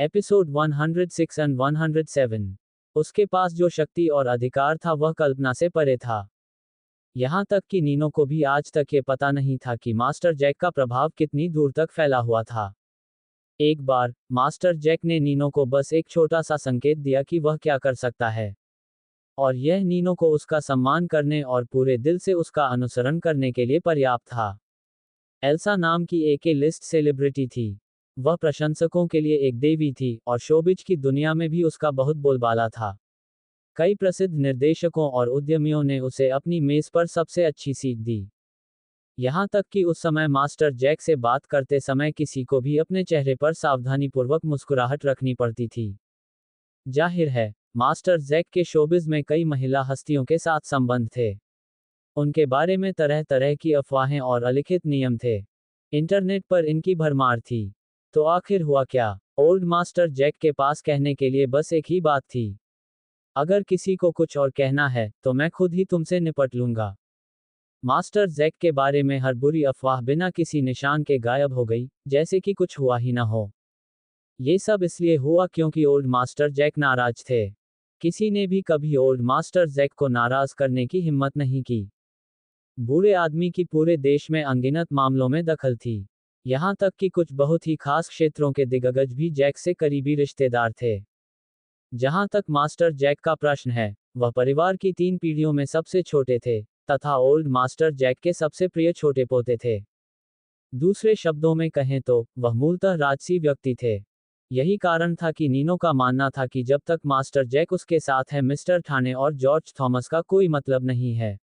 Episode 106 and 107। उसके पास जो शक्ति और अधिकार था वह कल्पना से परे था। यहाँ तक कि नीनो को भी आज तक ये पता नहीं था कि मास्टर जैक का प्रभाव कितनी दूर तक फैला हुआ था। एक बार मास्टर जैक ने नीनो को बस एक छोटा सा संकेत दिया कि वह क्या कर सकता है, और यह नीनो को उसका सम्मान करने और पूरे दिल से उसका अनुसरण करने के लिए पर्याप्त था। एल्सा नाम की एक लिस्ट सेलिब्रिटी थी। वह प्रशंसकों के लिए एक देवी थी और शोबिज की दुनिया में भी उसका बहुत बोलबाला था। कई प्रसिद्ध निर्देशकों और उद्यमियों ने उसे अपनी मेज पर सबसे अच्छी सीट दी। यहाँ तक कि उस समय मास्टर जैक से बात करते समय किसी को भी अपने चेहरे पर सावधानीपूर्वक मुस्कुराहट रखनी पड़ती थी। जाहिर है, मास्टर जैक के शोबिज में कई महिला हस्तियों के साथ संबंध थे। उनके बारे में तरह तरह की अफवाहें और अलिखित नियम थे। इंटरनेट पर इनकी भरमार थी। तो आखिर हुआ क्या? ओल्ड मास्टर जैक के पास कहने के लिए बस एक ही बात थी। अगर किसी को कुछ और कहना है तो मैं खुद ही तुमसे निपट लूंगा। मास्टर जैक के बारे में हर बुरी अफवाह बिना किसी निशान के गायब हो गई, जैसे कि कुछ हुआ ही ना हो। ये सब इसलिए हुआ क्योंकि ओल्ड मास्टर जैक नाराज थे। किसी ने भी कभी ओल्ड मास्टर जैक को नाराज करने की हिम्मत नहीं की। बूढ़े आदमी की पूरे देश में अनगिनत मामलों में दखल थी। यहाँ तक कि कुछ बहुत ही खास क्षेत्रों के दिग्गज भी जैक से करीबी रिश्तेदार थे। जहाँ तक मास्टर जैक का प्रश्न है, वह परिवार की 3 पीढ़ियों में सबसे छोटे थे, तथा ओल्ड मास्टर जैक के सबसे प्रिय छोटे पोते थे। दूसरे शब्दों में कहें तो वह मूलतः राजसी व्यक्ति थे। यही कारण था कि नीनो का मानना था कि जब तक मास्टर जैक उसके साथ है, मिस्टर ठाने और जॉर्ज थॉमस का कोई मतलब नहीं है।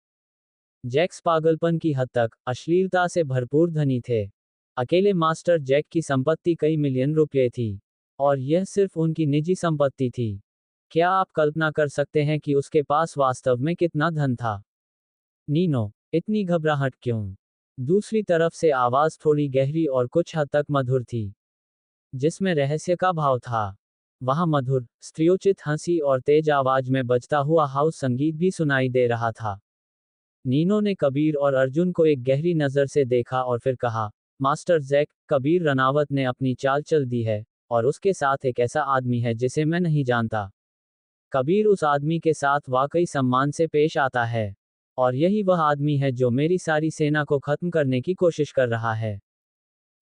जैक्स पागलपन की हद तक अश्लीलता से भरपूर धनी थे। अकेले मास्टर जैक की संपत्ति कई मिलियन रुपये थी, और यह सिर्फ उनकी निजी संपत्ति थी। क्या आप कल्पना कर सकते हैं कि उसके पास वास्तव में कितना धन था? नीनो, इतनी घबराहट क्यों? दूसरी तरफ से आवाज थोड़ी गहरी और कुछ हद तक मधुर थी, जिसमें रहस्य का भाव था। वहां मधुर, स्त्रियोचित हंसी और तेज आवाज में बजता हुआ हाउस संगीत भी सुनाई दे रहा था। नीनो ने कबीर और अर्जुन को एक गहरी नजर से देखा और फिर कहा, मास्टर जैक, कबीर रनावत ने अपनी चाल चल दी है, और उसके साथ एक ऐसा आदमी है जिसे मैं नहीं जानता। कबीर उस आदमी के साथ वाकई सम्मान से पेश आता है, और यही वह आदमी है जो मेरी सारी सेना को खत्म करने की कोशिश कर रहा है।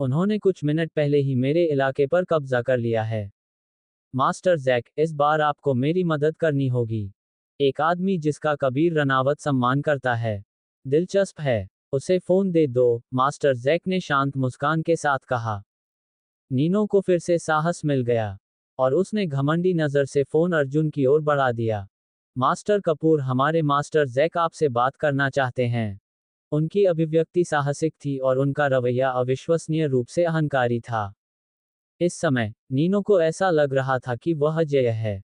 उन्होंने कुछ मिनट पहले ही मेरे इलाके पर कब्जा कर लिया है। मास्टर जैक, इस बार आपको मेरी मदद करनी होगी। एक आदमी जिसका कबीर रनावत सम्मान करता है। दिलचस्प है। उसे फोन दे दो, मास्टर जैक ने शांत मुस्कान के साथ कहा। नीनो को फिर से साहस मिल गया, और उसने घमंडी नजर से फोन अर्जुन की ओर बढ़ा दिया। मास्टर कपूर, हमारे मास्टर जैक आपसे बात करना चाहते हैं। उनकी अभिव्यक्ति साहसिक थी और उनका रवैया अविश्वसनीय रूप से अहंकारी था। इस समय नीनो को ऐसा लग रहा था कि वह अजेय है।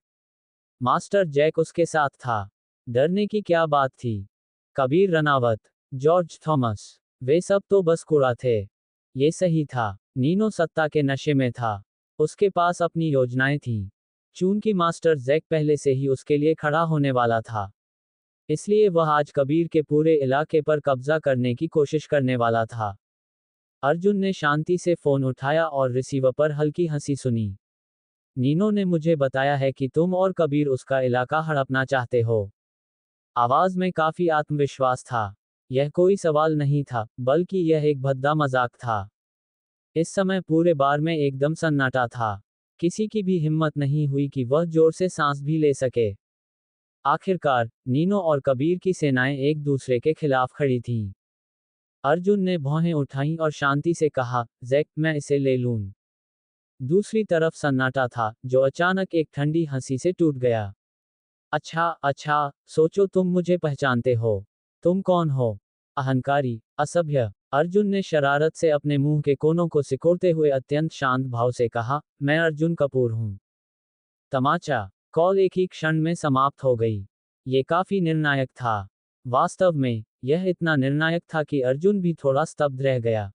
मास्टर जैक उसके साथ था। डरने की क्या बात थी? कबीर रनावत, जॉर्ज थॉमस, वे सब तो बस कूड़ा थे। ये सही था। नीनो सत्ता के नशे में था। उसके पास अपनी योजनाएं थीं। चूंकि मास्टर जैक पहले से ही उसके लिए खड़ा होने वाला था, इसलिए वह आज कबीर के पूरे इलाके पर कब्जा करने की कोशिश करने वाला था। अर्जुन ने शांति से फोन उठाया और रिसीवर पर हल्की हंसी सुनी। नीनो ने मुझे बताया है कि तुम और कबीर उसका इलाका हड़पना चाहते हो। आवाज में काफी आत्मविश्वास था। यह कोई सवाल नहीं था, बल्कि यह एक भद्दा मजाक था। इस समय पूरे बार में एकदम सन्नाटा था। किसी की भी हिम्मत नहीं हुई कि वह जोर से सांस भी ले सके। आखिरकार नीनो और कबीर की सेनाएं एक दूसरे के खिलाफ खड़ी थीं। अर्जुन ने भौहें उठाईं और शांति से कहा, जैक, मैं इसे ले लूं। दूसरी तरफ सन्नाटा था, जो अचानक एक ठंडी हंसी से टूट गया। अच्छा अच्छा, सोचो तुम मुझे पहचानते हो। तुम कौन हो? अहंकारी, असभ्य। अर्जुन ने शरारत से अपने मुंह के कोनों को सिकोड़ते हुए अत्यंत शांत भाव से कहा, मैं अर्जुन कपूर हूं। तमाचा। कॉल एक ही क्षण में समाप्त हो गई। ये काफी निर्णायक था। वास्तव में यह इतना निर्णायक था कि अर्जुन भी थोड़ा स्तब्ध रह गया।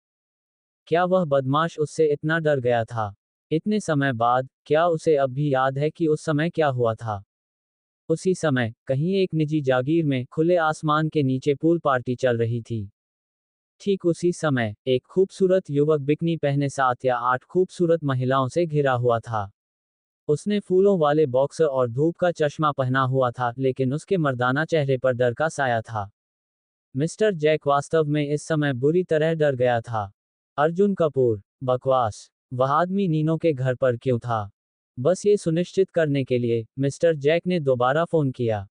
क्या वह बदमाश उससे इतना डर गया था? इतने समय बाद, क्या उसे अब भी याद है कि उस समय क्या हुआ था? उसी समय, कहीं एक निजी जागीर में, खुले आसमान के नीचे पूल पार्टी चल रही थी। ठीक उसी समय, एक खूबसूरत युवक बिकनी पहने 7 या 8 खूबसूरत महिलाओं से घिरा हुआ था। उसने फूलों वाले बॉक्सर और धूप का चश्मा पहना हुआ था, लेकिन उसके मर्दाना चेहरे पर डर का साया था। मिस्टर जैक वास्तव में इस समय बुरी तरह डर गया था। अर्जुन कपूर, बकवास। वह आदमी नीनो के घर पर क्यों था? बस ये सुनिश्चित करने के लिए, मिस्टर जैक ने दोबारा फोन किया।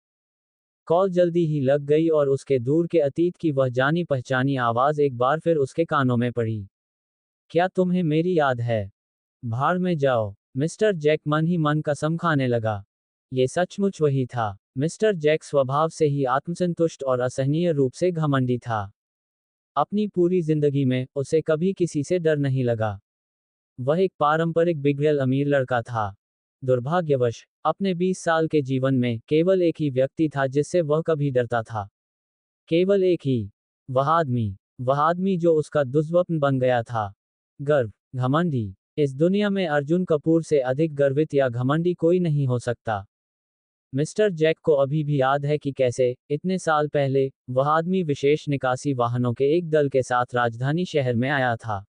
कॉल जल्दी ही लग गई और उसके दूर के अतीत की वह जानी पहचानी आवाज एक बार फिर उसके कानों में पड़ी। क्या तुम्हें मेरी याद है? भाड़ में जाओ। मिस्टर जैक मन ही मन कसम खाने लगा। ये सचमुच वही था। मिस्टर जैक स्वभाव से ही आत्मसंतुष्ट और असहनीय रूप से घमंडी था। अपनी पूरी जिंदगी में उसे कभी किसी से डर नहीं लगा। वह एक पारंपरिक बिगड़ैल अमीर लड़का था। दुर्भाग्यवश, अपने 20 साल के जीवन में केवल एक ही व्यक्ति था जिससे वह कभी डरता था। केवल एक ही। वह आदमी जो उसका दुष्स्वप्न बन गया था। गर्व, घमंडी। इस दुनिया में अर्जुन कपूर से अधिक गर्वित या घमंडी कोई नहीं हो सकता। मिस्टर जैक को अभी भी याद है कि कैसे, इतने साल पहले, वह आदमी विशेष निकासी वाहनों के एक दल के साथ राजधानी शहर में आया था,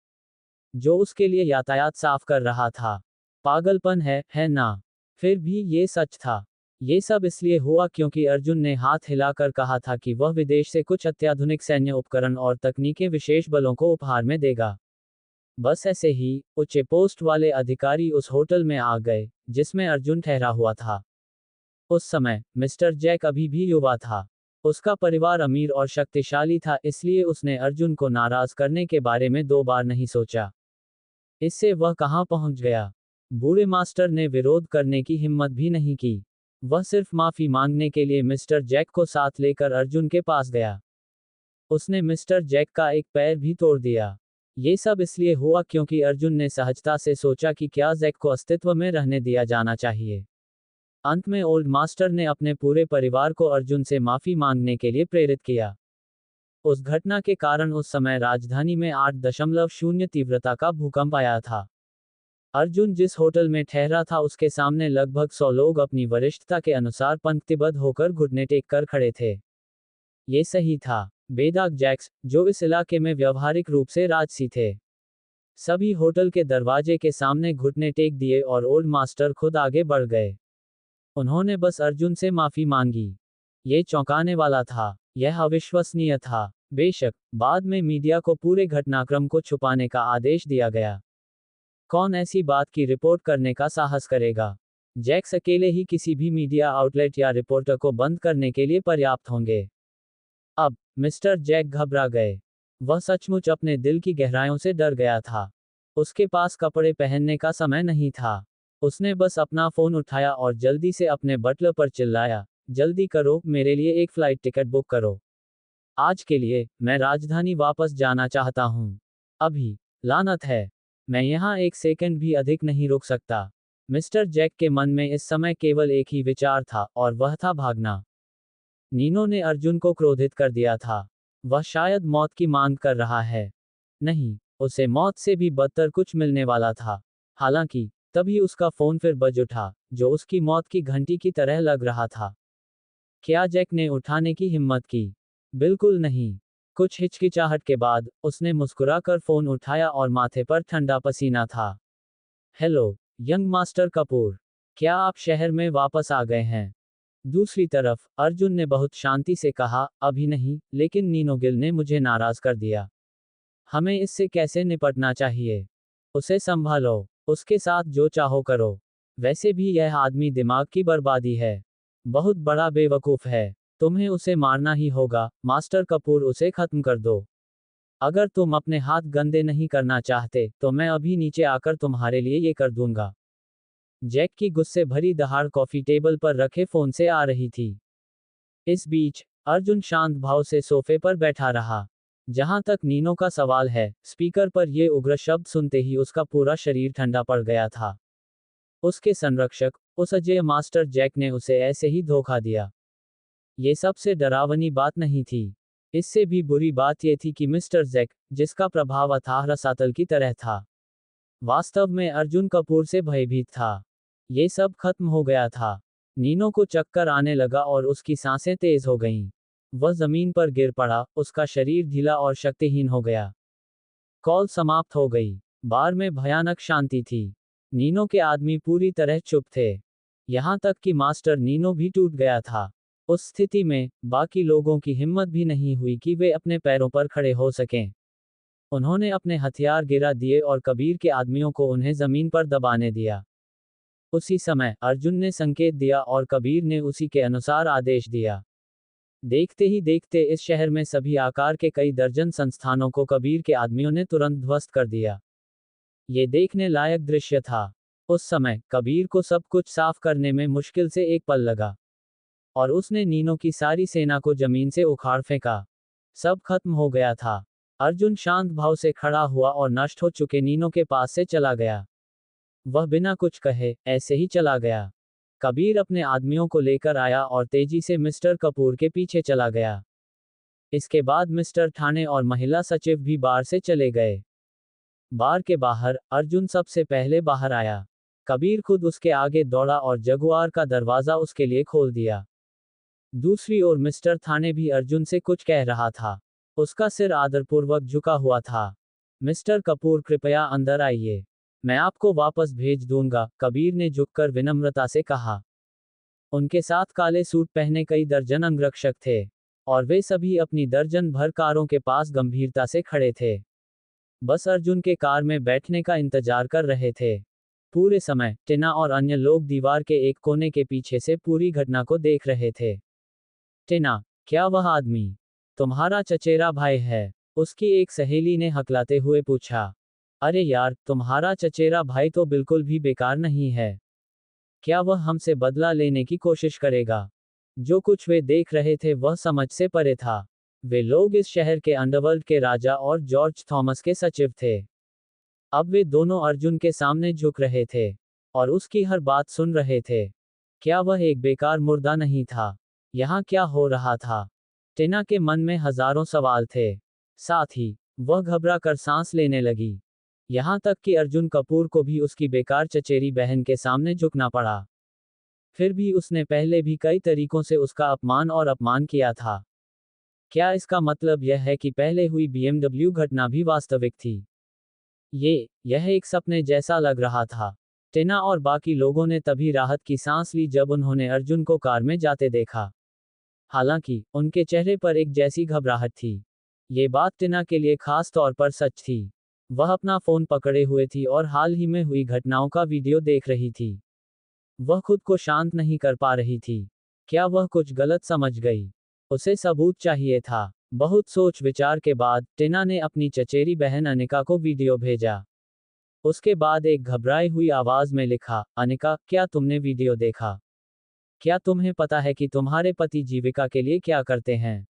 जो उसके लिए यातायात साफ कर रहा था। पागलपन है ना? फिर भी ये सच था। ये सब इसलिए हुआ क्योंकि अर्जुन ने हाथ हिलाकर कहा था कि वह विदेश से कुछ अत्याधुनिक सैन्य उपकरण और तकनीकें विशेष बलों को उपहार में देगा। बस ऐसे ही, उच्च पोस्ट वाले अधिकारी उस होटल में आ गए, जिसमें अर्जुन ठहरा हुआ था। उस समय, मिस्टर जैक अभी भी युवा था। उसका परिवार अमीर और शक्तिशाली था, इसलिए उसने अर्जुन को नाराज करने के बारे में 2 बार नहीं सोचा। इससे वह कहां पहुंच गया? बूढ़े मास्टर ने विरोध करने की हिम्मत भी नहीं की। वह सिर्फ माफी मांगने के लिए मिस्टर जैक को साथ लेकर अर्जुन के पास गया। उसने मिस्टर जैक का एक पैर भी तोड़ दिया। ये सब इसलिए हुआ क्योंकि अर्जुन ने सहजता से सोचा कि क्या जैक को अस्तित्व में रहने दिया जाना चाहिए। अंत में ओल्ड मास्टर ने अपने पूरे परिवार को अर्जुन से माफी मांगने के लिए प्रेरित किया। उस घटना के कारण उस समय राजधानी में 8.0 तीव्रता का भूकंप आया था। अर्जुन जिस होटल में ठहरा था उसके सामने लगभग 100 लोग अपनी वरिष्ठता के अनुसार पंक्तिबद्ध होकर घुटने टेक कर खड़े थे। ये सही था। बेदाग जैक्स, जो इस इलाके में व्यवहारिक रूप से राजसी थे, सभी होटल के दरवाजे के सामने घुटने टेक दिए और ओल्ड मास्टर खुद आगे बढ़ गए। उन्होंने बस अर्जुन से माफी मांगी। ये चौंकाने वाला था। यह अविश्वसनीय था। बेशक, बाद में मीडिया को पूरे घटनाक्रम को छुपाने का आदेश दिया गया। कौन ऐसी बात की रिपोर्ट करने का साहस करेगा? जैक्स अकेले ही किसी भी मीडिया आउटलेट या रिपोर्टर को बंद करने के लिए पर्याप्त होंगे। अब, मिस्टर जैक घबरा गए। वह सचमुच अपने दिल की गहराइयों से डर गया था। उसके पास कपड़े पहनने का समय नहीं था। उसने बस अपना फोन उठाया और जल्दी से अपने बटलर पर चिल्लाया, जल्दी करो, मेरे लिए एक फ्लाइट टिकट बुक करो। आज के लिए, मैं राजधानी वापस जाना चाहता हूँ। अभी। लानत है। मैं यहाँ एक सेकंड भी अधिक नहीं रुक सकता। मिस्टर जैक के मन में इस समय केवल एक ही विचार था, और वह था भागना। नीनो ने अर्जुन को क्रोधित कर दिया था। वह शायद मौत की मांग कर रहा है। नहीं, उसे मौत से भी बदतर कुछ मिलने वाला था। हालांकि, तभी उसका फोन फिर बज उठा, जो उसकी मौत की घंटी की तरह लग रहा था। क्या जैक ने उठाने की हिम्मत की? बिल्कुल नहीं। कुछ हिचकिचाहट के बाद, उसने मुस्कुराकर फोन उठाया और माथे पर ठंडा पसीना था। Hello, young master Kapoor. क्या आप शहर में वापस आ गए हैं? दूसरी तरफ, अर्जुन ने बहुत शांति से कहा, अभी नहीं, लेकिन नीनो गिल ने मुझे नाराज कर दिया। हमें इससे कैसे निपटना चाहिए? उसे संभालो। उसके साथ जो चाहो करो। वैसे भी यह आदमी दिमाग की बर्बादी है। बहुत बड़ा बेवकूफ है। तुम्हें उसे मारना ही होगा, मास्टर कपूर, उसे खत्म कर दो। अगर तुम अपने हाथ गंदे नहीं करना चाहते, तो मैं अभी नीचे आकर तुम्हारे लिए ये कर दूंगा। जैक की गुस्से भरी दहाड़ कॉफी टेबल पर रखे फोन से आ रही थी। इस बीच, अर्जुन शांत भाव से सोफे पर बैठा रहा। जहां तक नीनो का सवाल है, स्पीकर पर ये उग्र शब्द सुनते ही उसका पूरा शरीर ठंडा पड़ गया था। उसके संरक्षक, उस अजय मास्टर जैक ने उसे ऐसे ही धोखा दिया। ये सबसे डरावनी बात नहीं थी। इससे भी बुरी बात यह थी कि मिस्टर जैक, जिसका प्रभाव अथाह रसातल की तरह था, वास्तव में अर्जुन कपूर से भयभीत था। ये सब खत्म हो गया था। नीनो को चक्कर आने लगा और उसकी सांसें तेज हो गईं। वह जमीन पर गिर पड़ा, उसका शरीर ढीला और शक्तिहीन हो गया। कॉल समाप्त हो गई। बार में भयानक शांति थी। नीनो के आदमी पूरी तरह चुप थे। यहाँ तक कि मास्टर नीनो भी टूट गया था। उस स्थिति में बाकी लोगों की हिम्मत भी नहीं हुई कि वे अपने पैरों पर खड़े हो सकें। उन्होंने अपने हथियार गिरा दिए और कबीर के आदमियों को उन्हें जमीन पर दबाने दिया। उसी समय अर्जुन ने संकेत दिया और कबीर ने उसी के अनुसार आदेश दिया। देखते ही देखते इस शहर में सभी आकार के कई दर्जन संस्थानों को कबीर के आदमियों ने तुरंत ध्वस्त कर दिया। ये देखने लायक दृश्य था। उस समय कबीर को सब कुछ साफ करने में मुश्किल से एक पल लगा और उसने नीनो की सारी सेना को जमीन से उखाड़ फेंका। सब खत्म हो गया था। अर्जुन शांत भाव से खड़ा हुआ और नष्ट हो चुके नीनो के पास से चला गया। वह बिना कुछ कहे ऐसे ही चला गया। कबीर अपने आदमियों को लेकर आया और तेजी से मिस्टर कपूर के पीछे चला गया। इसके बाद मिस्टर ठाणे और महिला सचिव भी बार से चले गए। बार के बाहर अर्जुन सबसे पहले बाहर आया। कबीर खुद उसके आगे दौड़ा और जगुआर का दरवाजा उसके लिए खोल दिया। दूसरी ओर मिस्टर थाने भी अर्जुन से कुछ कह रहा था। उसका सिर आदरपूर्वक झुका हुआ था। मिस्टर कपूर कृपया अंदर आइए, मैं आपको वापस भेज दूंगा, कबीर ने झुककर विनम्रता से कहा। उनके साथ काले सूट पहने कई दर्जन अंगरक्षक थे और वे सभी अपनी दर्जन भर कारों के पास गंभीरता से खड़े थे, बस अर्जुन के कार में बैठने का इंतजार कर रहे थे। पूरे समय टिना और अन्य लोग दीवार के एक कोने के पीछे से पूरी घटना को देख रहे थे। टिना, क्या वह आदमी तुम्हारा चचेरा भाई है? उसकी एक सहेली ने हकलाते हुए पूछा। अरे यार, तुम्हारा चचेरा भाई तो बिल्कुल भी बेकार नहीं है। क्या वह हमसे बदला लेने की कोशिश करेगा? जो कुछ वे देख रहे थे वह समझ से परे था। वे लोग इस शहर के अंडरवर्ल्ड के राजा और जॉर्ज थॉमस के सचिव थे। अब वे दोनों अर्जुन के सामने झुक रहे थे और उसकी हर बात सुन रहे थे। क्या वह एक बेकार मुर्दा नहीं था? यहाँ क्या हो रहा था? टिना के मन में हजारों सवाल थे। साथ ही वह घबरा कर सांस लेने लगी। यहाँ तक कि अर्जुन कपूर को भी उसकी बेकार चचेरी बहन के सामने झुकना पड़ा। फिर भी उसने पहले भी कई तरीकों से उसका अपमान किया था। क्या इसका मतलब यह है कि पहले हुई BMW घटना भी वास्तविक थी? यह एक सपने जैसा लग रहा था। टिना और बाकी लोगों ने तभी राहत की सांस ली जब उन्होंने अर्जुन को कार में जाते देखा। हालांकि उनके चेहरे पर एक जैसी घबराहट थी। ये बात टिना के लिए खास तौर पर सच थी। वह अपना फोन पकड़े हुए थी और हाल ही में हुई घटनाओं का वीडियो देख रही थी। वह खुद को शांत नहीं कर पा रही थी। क्या वह कुछ गलत समझ गई? उसे सबूत चाहिए था। बहुत सोच विचार के बाद टिना ने अपनी चचेरी बहन अनिका को वीडियो भेजा। उसके बाद एक घबराई हुई आवाज में लिखा, अनिका, क्या तुमने वीडियो देखा? क्या तुम्हें पता है कि तुम्हारे पति जीविका के लिए क्या करते हैं?